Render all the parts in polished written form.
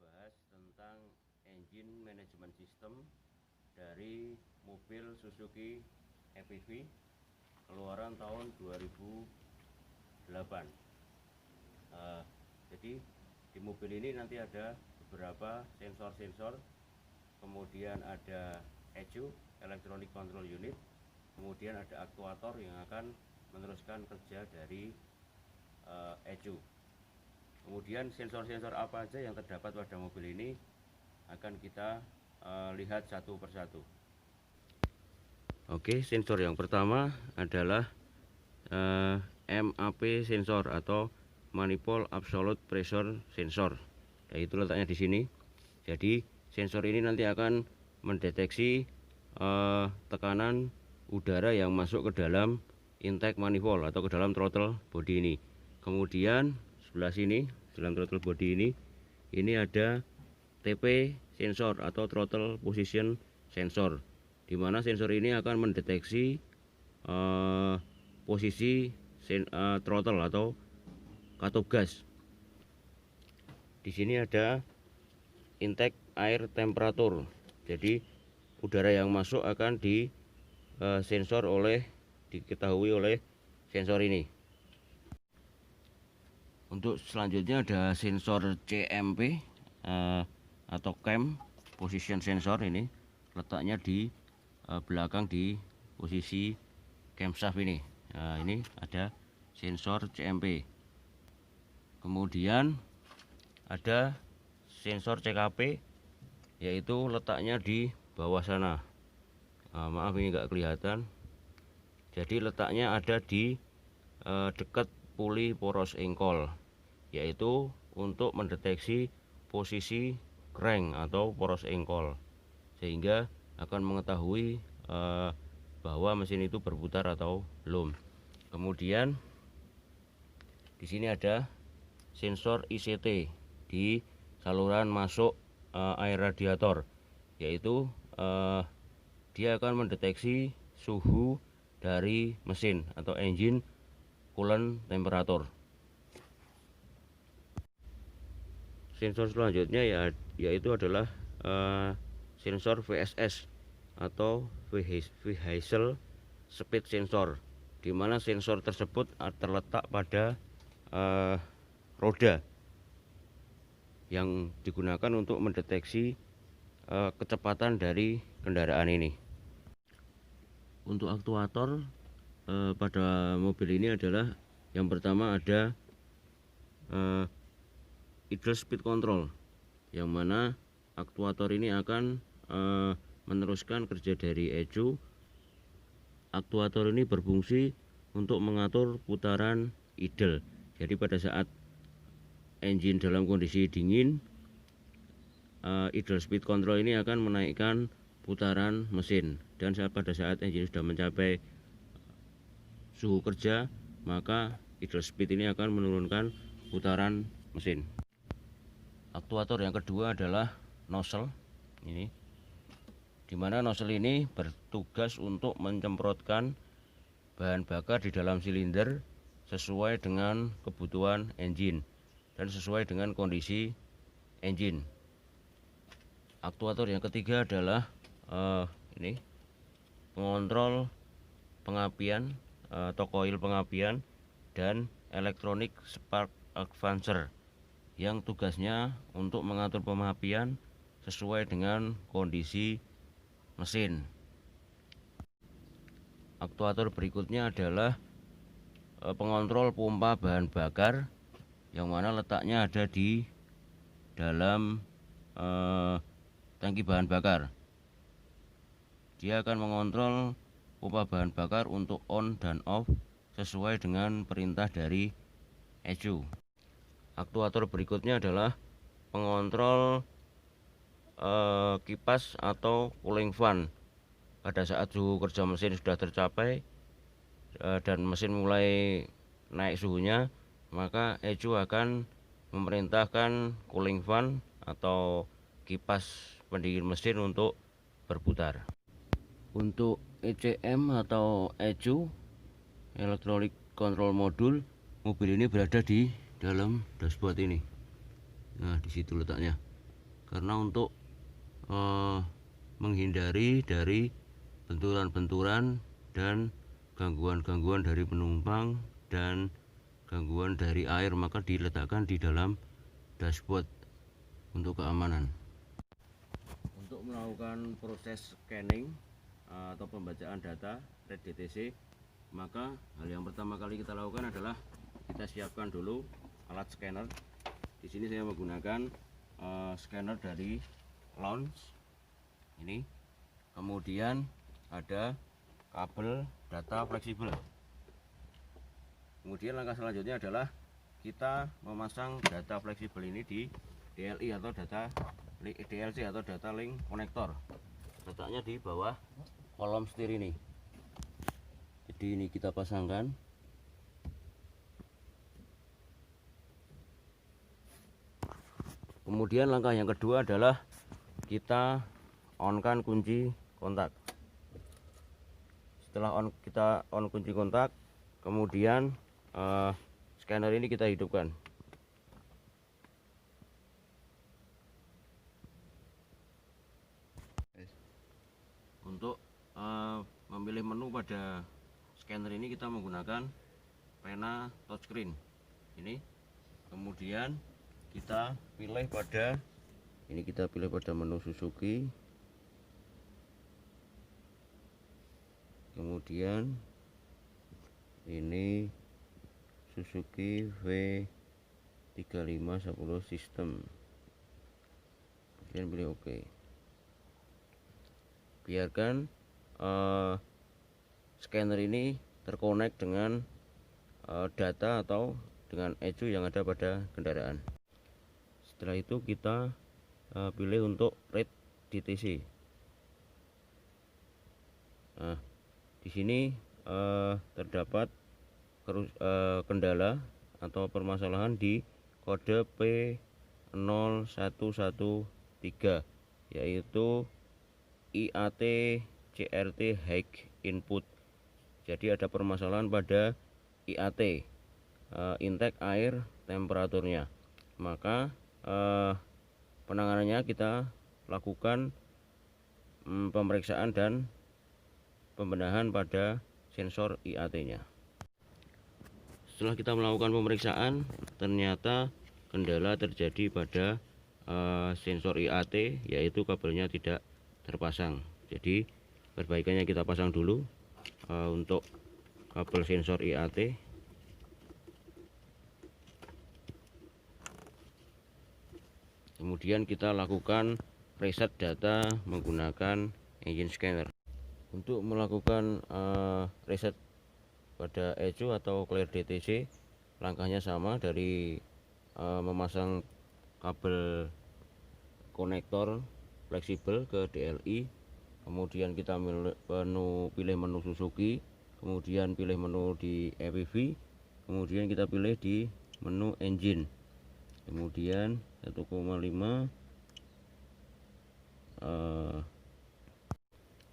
membahas tentang engine management system dari mobil Suzuki EPV keluaran tahun 2008. Jadi di mobil ini nanti ada beberapa sensor-sensor, kemudian ada ECU (Electronic Control Unit), kemudian ada aktuator yang akan meneruskan kerja dari ECU. Kemudian sensor-sensor apa aja yang terdapat pada mobil ini akan kita lihat satu persatu. Oke, sensor yang pertama adalah MAP sensor atau Manifold Absolute Pressure Sensor. Yaitu letaknya di sini. Jadi sensor ini nanti akan mendeteksi tekanan udara yang masuk ke dalam intake manifold atau ke dalam throttle body ini. Kemudian sebelah sini, dalam throttle body ini ada TP sensor atau throttle position sensor, di mana sensor ini akan mendeteksi posisi throttle atau katup gas. Di sini ada intake air temperatur. Jadi udara yang masuk akan diketahui oleh sensor ini. Untuk selanjutnya ada sensor CMP atau cam position sensor. Ini letaknya di belakang di posisi camshaft ini. Nah, ini ada sensor CMP. Kemudian ada sensor CKP, yaitu letaknya di bawah sana. Maaf ini nggak kelihatan. Jadi letaknya ada di dekat puli poros engkol, yaitu untuk mendeteksi posisi crank atau poros engkol, sehingga akan mengetahui bahwa mesin itu berputar atau belum. Kemudian di sini ada sensor ICT di saluran masuk air radiator, yaitu dia akan mendeteksi suhu dari mesin atau engine coolant temperature. Sensor selanjutnya yaitu adalah sensor VSS atau Vehicle Speed Sensor, di mana sensor tersebut terletak pada roda yang digunakan untuk mendeteksi kecepatan dari kendaraan ini. Untuk aktuator pada mobil ini adalah yang pertama ada idle speed control, yang mana aktuator ini akan meneruskan kerja dari ECU. Aktuator ini berfungsi untuk mengatur putaran idle. Jadi pada saat engine dalam kondisi dingin, idle speed control ini akan menaikkan putaran mesin, dan pada saat engine sudah mencapai suhu kerja, maka idle speed ini akan menurunkan putaran mesin. Aktuator yang kedua adalah nozzle ini, di mana nozzle ini bertugas untuk menyemprotkan bahan bakar di dalam silinder sesuai dengan kebutuhan engine dan sesuai dengan kondisi engine. Aktuator yang ketiga adalah ini pengontrol pengapian atau koil pengapian dan electronic spark advancer, yang tugasnya untuk mengatur pengapian sesuai dengan kondisi mesin. Aktuator berikutnya adalah pengontrol pompa bahan bakar, yang mana letaknya ada di dalam tangki bahan bakar. Dia akan mengontrol pompa bahan bakar untuk on dan off sesuai dengan perintah dari ECU. Aktuator berikutnya adalah pengontrol kipas atau cooling fan. Pada saat suhu kerja mesin sudah tercapai dan mesin mulai naik suhunya, maka ECU akan memerintahkan cooling fan atau kipas pendingin mesin untuk berputar. Untuk ECM atau ECU Electronic Control Module, mobil ini berada di dalam dashboard ini. Nah, di situ letaknya. karena untuk menghindari dari benturan-benturan dan gangguan-gangguan dari penumpang dan gangguan dari air, maka diletakkan di dalam dashboard untuk keamanan. Untuk melakukan proses scanning atau pembacaan data RED DTC, maka hal yang pertama kali kita lakukan adalah kita siapkan dulu alat scanner. Di sini saya menggunakan scanner dari Launch ini, kemudian ada kabel data fleksibel. Kemudian langkah selanjutnya adalah kita memasang data fleksibel ini di DLI atau DLC atau data link konektor. Letaknya di bawah kolom setir ini. Jadi ini kita pasangkan. Kemudian langkah yang kedua adalah kita on-kan kunci kontak. Setelah kita on kunci kontak, kemudian scanner ini kita hidupkan. Untuk memilih menu pada scanner ini kita menggunakan pena touchscreen ini. Kemudian kita pilih pada menu Suzuki. Kemudian ini Suzuki V3510 sistem. Kemudian pilih OK. Biarkan scanner ini terkonek dengan data atau dengan ECU yang ada pada kendaraan. Setelah itu kita pilih untuk RED DTC. Nah, di sini terdapat kendala atau permasalahan di kode P0113, yaitu IAT CRT high input. Jadi ada permasalahan pada IAT, intake air temperaturnya. Maka penanganannya kita lakukan pemeriksaan dan pembenahan pada sensor IAT-nya. Setelah kita melakukan pemeriksaan, ternyata kendala terjadi pada sensor IAT, yaitu kabelnya tidak terpasang. Jadi perbaikannya kita pasang dulu untuk kabel sensor IAT. Kemudian kita lakukan reset data menggunakan engine scanner. Untuk melakukan reset pada ECU atau clear DTC, langkahnya sama, dari memasang kabel konektor fleksibel ke DLI. Kemudian kita pilih menu Suzuki, kemudian pilih menu di EPV, kemudian kita pilih di menu engine, kemudian 1,5,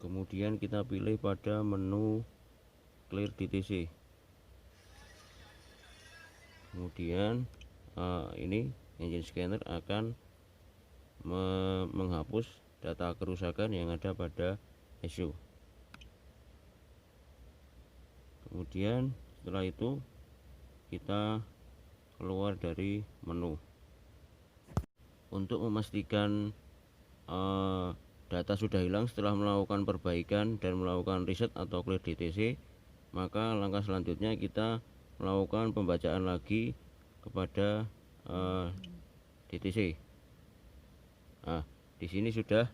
kemudian kita pilih pada menu clear DTC. Kemudian ini engine scanner akan menghapus data kerusakan yang ada pada ECU. Kemudian setelah itu kita keluar dari menu. Untuk memastikan data sudah hilang setelah melakukan perbaikan dan melakukan reset atau clear DTC, maka langkah selanjutnya kita melakukan pembacaan lagi kepada DTC. Nah, di sini sudah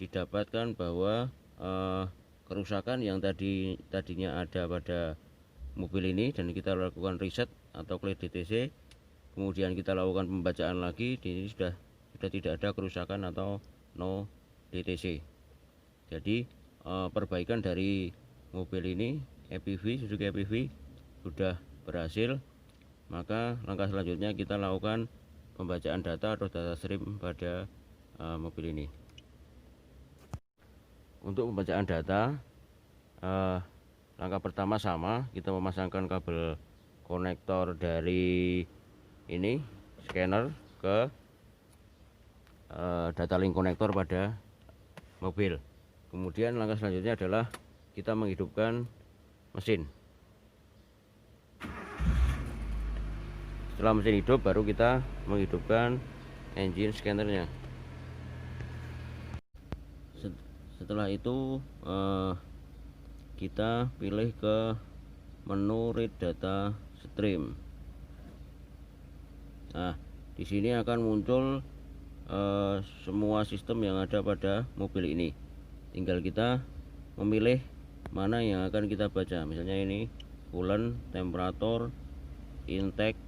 didapatkan bahwa kerusakan yang tadinya ada pada mobil ini, dan kita lakukan reset atau clear DTC, kemudian kita lakukan pembacaan lagi, di sini sudah tidak ada kerusakan atau no DTC. Jadi perbaikan dari mobil ini, Suzuki EPV, sudah berhasil. Maka langkah selanjutnya kita lakukan pembacaan data atau data stream pada mobil ini. Untuk pembacaan data, langkah pertama sama, kita memasangkan kabel konektor dari ini scanner ke data link konektor pada mobil. Kemudian langkah selanjutnya adalah kita menghidupkan mesin. Setelah mesin hidup, baru kita menghidupkan engine scannernya. Setelah itu kita pilih ke menu read data stream. Nah, di sini akan muncul semua sistem yang ada pada mobil ini. Tinggal kita memilih mana yang akan kita baca. Misalnya ini coolant, temperatur, intake,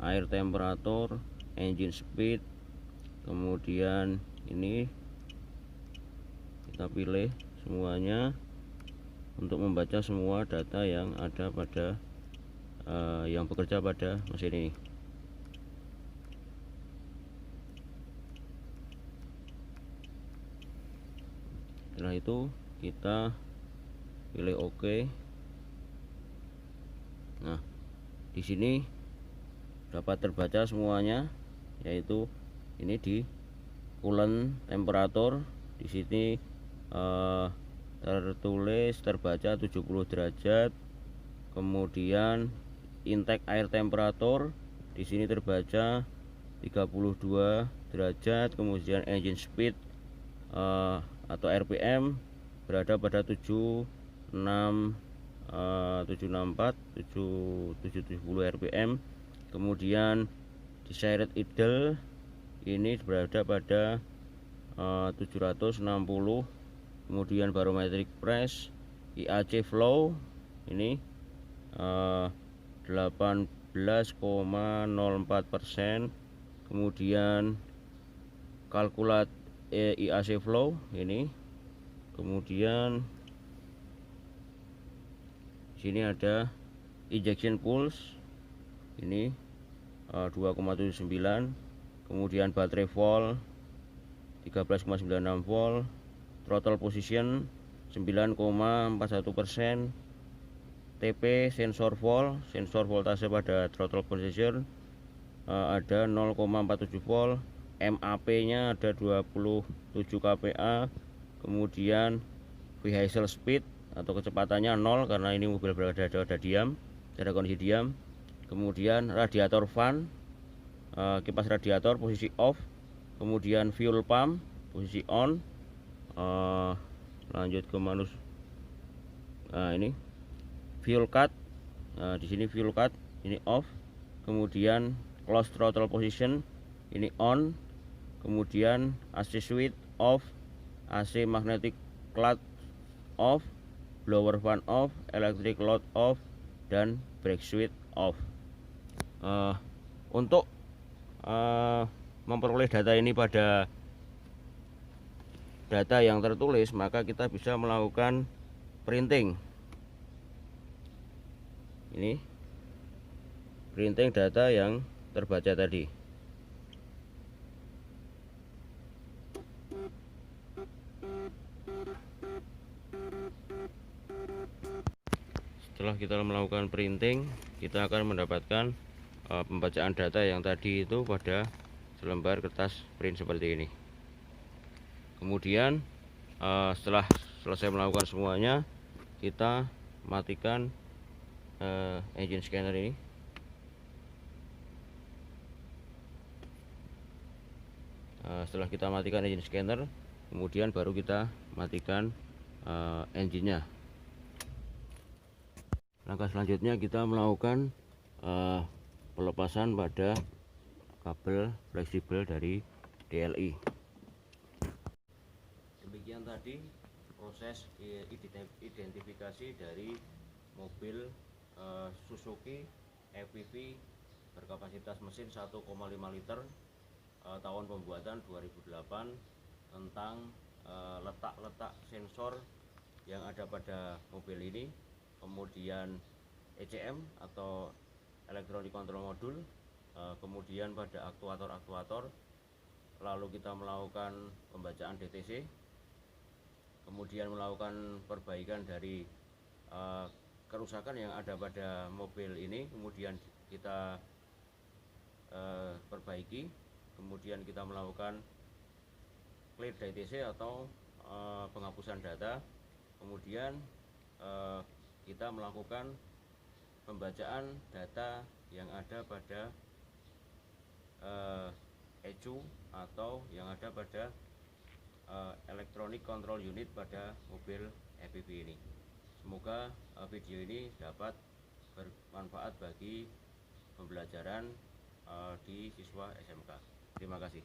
air temperatur, engine speed. Kemudian ini kita pilih semuanya untuk membaca semua data yang ada pada yang bekerja pada mesin ini. Setelah itu kita pilih OK. Nah, di sini dapat terbaca semuanya, yaitu ini di coolant temperatur. Di sini terbaca 70 derajat. Kemudian intake air temperatur di sini terbaca 32 derajat. Kemudian engine speed atau RPM berada pada 770 RPM. Kemudian desired idle ini berada pada 760. Kemudian barometric press, IAC flow ini 18,04%. Kemudian kalkulat IAC flow ini. Kemudian sini ada injection pulse ini 2,79. Kemudian baterai volt 13,96 volt. Throttle position 9,41%. TP sensor voltase pada throttle position ada 0,47 volt. MAP nya ada 27 kPa. Kemudian vehicle speed atau kecepatannya 0 karena ini mobil berada diam, ada kondisi diam. Kemudian radiator fan, kipas radiator posisi off. Kemudian fuel pump posisi on. Lanjut ke manus. Nah, ini fuel cut. Di sini fuel cut ini off. Kemudian close throttle position ini on. Kemudian AC switch off, AC magnetic clutch off, blower fan off, electric load off, dan brake switch off. Untuk memperoleh data ini pada data yang tertulis, maka kita bisa melakukan printing. Ini printing data yang terbaca tadi. Setelah kita melakukan printing, kita akan mendapatkan pembacaan data yang tadi itu pada selembar kertas print seperti ini. Kemudian setelah selesai melakukan semuanya, kita matikan engine scanner ini. Setelah kita matikan engine scanner, kemudian baru kita matikan engine-nya. Langkah selanjutnya kita melakukan pelepasan pada kabel fleksibel dari DLI. Demikian tadi proses identifikasi dari mobil Suzuki EVV berkapasitas mesin 1,5 liter tahun pembuatan 2008 tentang letak-letak sensor yang ada pada mobil ini. Kemudian ECM atau Electronic Control Module, kemudian pada aktuator-aktuator, lalu kita melakukan pembacaan DTC, kemudian melakukan perbaikan dari kerusakan yang ada pada mobil ini, kemudian kita perbaiki, kemudian kita melakukan clear DTC atau penghapusan data. Kemudian kita melakukan pembacaan data yang ada pada ECU atau yang ada pada Electronic Control Unit pada mobil EPV ini. Semoga video ini dapat bermanfaat bagi pembelajaran di siswa SMK. Terima kasih.